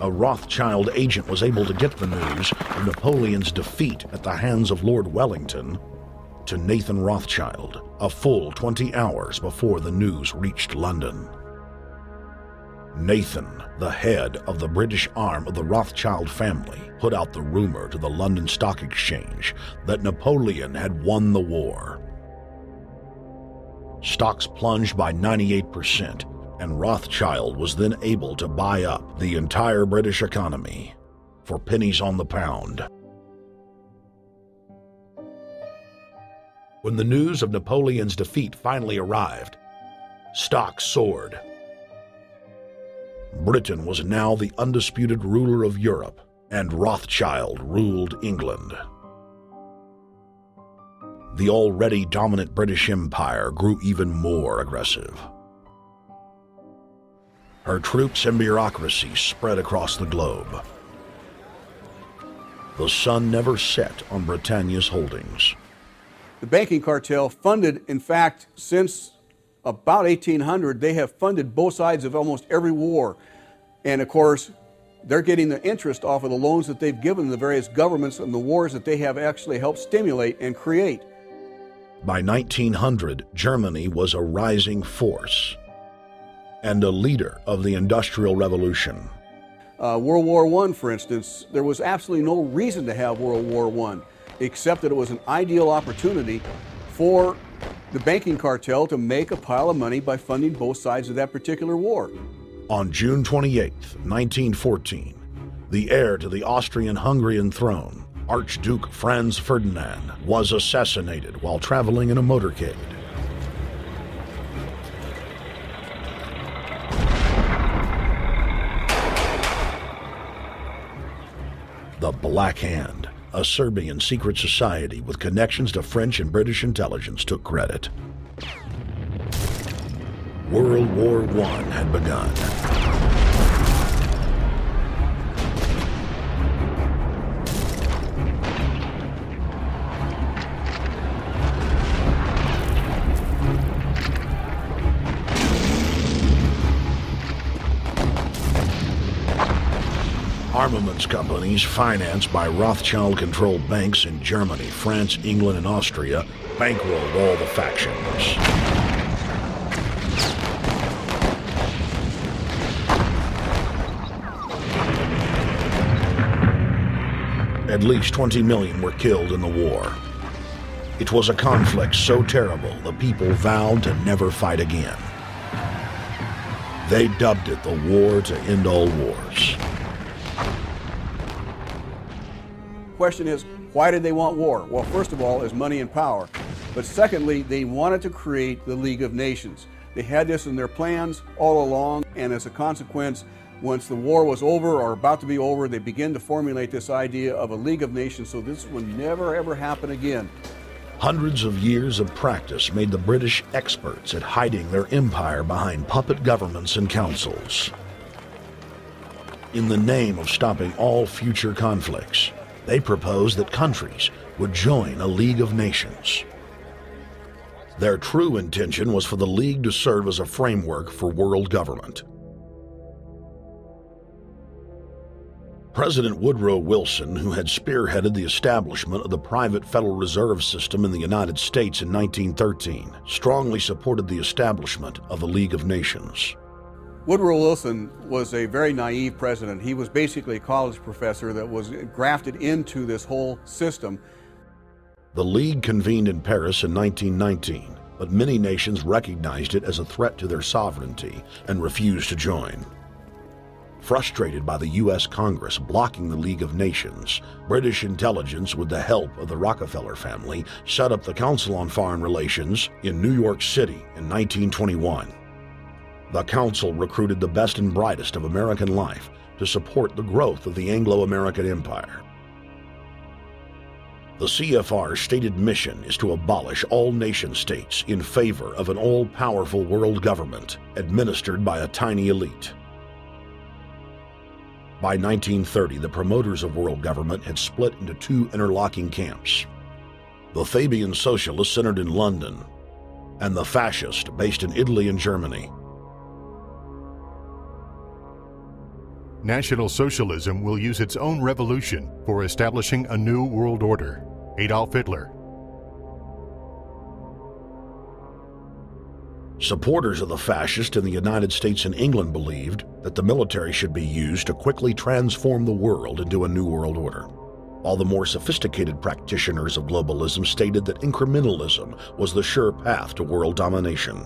a Rothschild agent was able to get the news of Napoleon's defeat at the hands of Lord Wellington to Nathan Rothschild a full 20 hours before the news reached London. Nathan, the head of the British arm of the Rothschild family, put out the rumor to the London Stock Exchange that Napoleon had won the war. Stocks plunged by 98%, and Rothschild was then able to buy up the entire British economy for pennies on the pound. When the news of Napoleon's defeat finally arrived, stocks soared. Britain was now the undisputed ruler of Europe, and Rothschild ruled England. The already dominant British Empire grew even more aggressive. Her troops and bureaucracy spread across the globe. The sun never set on Britannia's holdings. The banking cartel funded, in fact, since about 1800, they have funded both sides of almost every war. And of course, they're getting the interest off of the loans that they've given the various governments and the wars that they have actually helped stimulate and create. By 1900, Germany was a rising force and a leader of the Industrial Revolution. World War I, for instance, there was absolutely no reason to have World War I, except that it was an ideal opportunity for the banking cartel to make a pile of money by funding both sides of that particular war. On June 28, 1914, the heir to the Austrian-Hungarian throne, Archduke Franz Ferdinand, was assassinated while traveling in a motorcade. The Black Hand, a Serbian secret society with connections to French and British intelligence, took credit. World War I had begun. Armaments companies financed by Rothschild-controlled banks in Germany, France, England, and Austria bankrolled all the factions. At least 20 million were killed in the war. It was a conflict so terrible the people vowed to never fight again. They dubbed it the war to end all wars. Question is, why did they want war? Well, first of all, is money and power. But secondly, they wanted to create the League of Nations. They had this in their plans all along, and as a consequence, once the war was over or about to be over, they began to formulate this idea of a League of Nations, so this would never ever happen again. Hundreds of years of practice made the British experts at hiding their empire behind puppet governments and councils. In the name of stopping all future conflicts, they proposed that countries would join a League of Nations. Their true intention was for the League to serve as a framework for world government. President Woodrow Wilson, who had spearheaded the establishment of the private Federal Reserve System in the United States in 1913, strongly supported the establishment of the League of Nations. Woodrow Wilson was a very naive president. He was basically a college professor that was grafted into this whole system. The League convened in Paris in 1919, but many nations recognized it as a threat to their sovereignty and refused to join. Frustrated by the U.S. Congress blocking the League of Nations, British intelligence, with the help of the Rockefeller family, set up the Council on Foreign Relations in New York City in 1921. The Council recruited the best and brightest of American life to support the growth of the Anglo-American Empire. The CFR's stated mission is to abolish all nation-states in favor of an all-powerful world government administered by a tiny elite. By 1930, the promoters of world government had split into two interlocking camps: the Fabian socialists centered in London, and the fascist based in Italy and Germany. National Socialism will use its own revolution for establishing a new world order. Adolf Hitler. Supporters of the fascists in the United States and England believed that the military should be used to quickly transform the world into a new world order, while the more sophisticated practitioners of globalism stated that incrementalism was the sure path to world domination.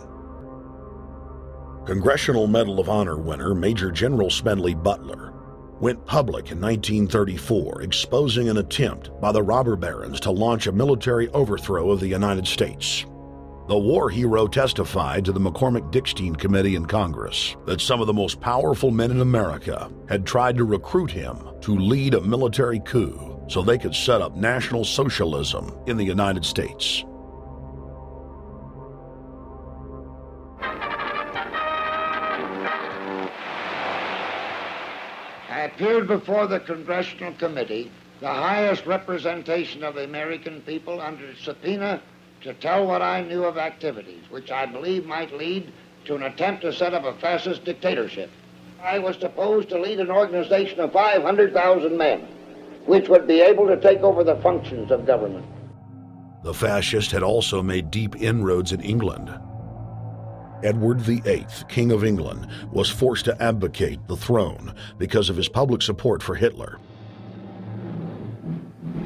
Congressional Medal of Honor winner Major General Smedley Butler went public in 1934, exposing an attempt by the robber barons to launch a military overthrow of the United States. The war hero testified to the McCormick-Dickstein Committee in Congress that some of the most powerful men in America had tried to recruit him to lead a military coup so they could set up National Socialism in the United States. I appeared before the Congressional Committee, the highest representation of the American people, under subpoena to tell what I knew of activities which I believe might lead to an attempt to set up a fascist dictatorship. I was supposed to lead an organization of 500,000 men, which would be able to take over the functions of government. The fascists had also made deep inroads in England. Edward VIII, King of England, was forced to abdicate the throne because of his public support for Hitler.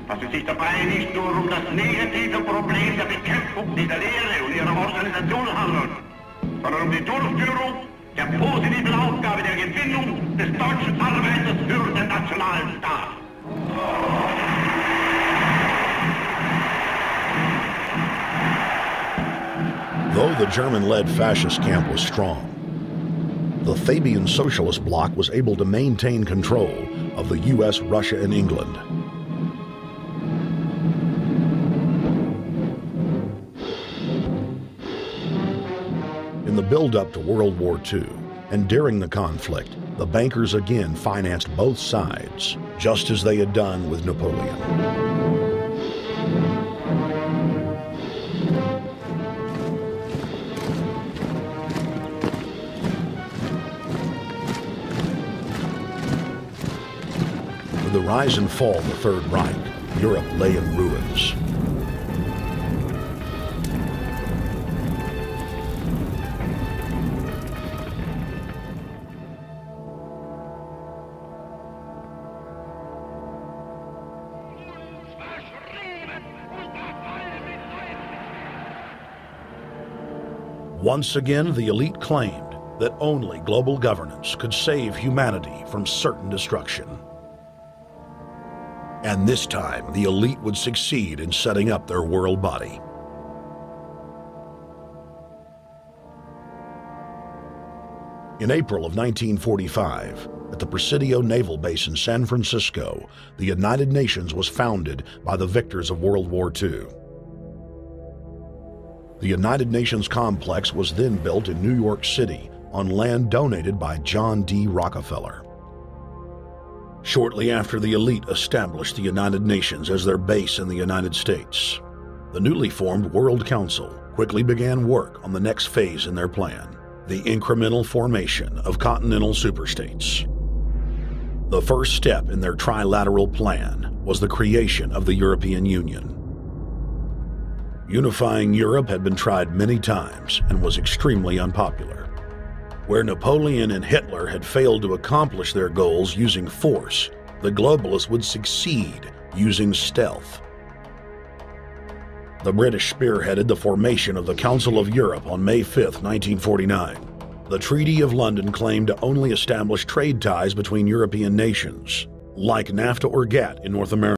Es sich dabei nicht nur das negative Problem der Bekämpfung dieser Lehre und ihrer Organisation handelt, sondern die Durchführung der positiven Aufgabe der Gewinnung des deutschen Arbeiters für den nationalen Staat. Though the German-led fascist camp was strong, the Fabian Socialist bloc was able to maintain control of the U.S., Russia, and England. In the build-up to World War II, and during the conflict, the bankers again financed both sides, just as they had done with Napoleon. With the rise and fall of the Third Reich, Europe lay in ruins. Once again, the elite claimed that only global governance could save humanity from certain destruction. And this time, the elite would succeed in setting up their world body. In April of 1945, at the Presidio Naval Base in San Francisco, the United Nations was founded by the victors of World War II. The United Nations complex was then built in New York City on land donated by John D. Rockefeller. Shortly after the elite established the United Nations as their base in the United States, the newly formed World Council quickly began work on the next phase in their plan, the incremental formation of continental superstates. The first step in their trilateral plan was the creation of the European Union. Unifying Europe had been tried many times and was extremely unpopular. Where Napoleon and Hitler had failed to accomplish their goals using force, the globalists would succeed using stealth. The British spearheaded the formation of the Council of Europe on May 5, 1949. The Treaty of London claimed to only establish trade ties between European nations, like NAFTA or GATT in North America.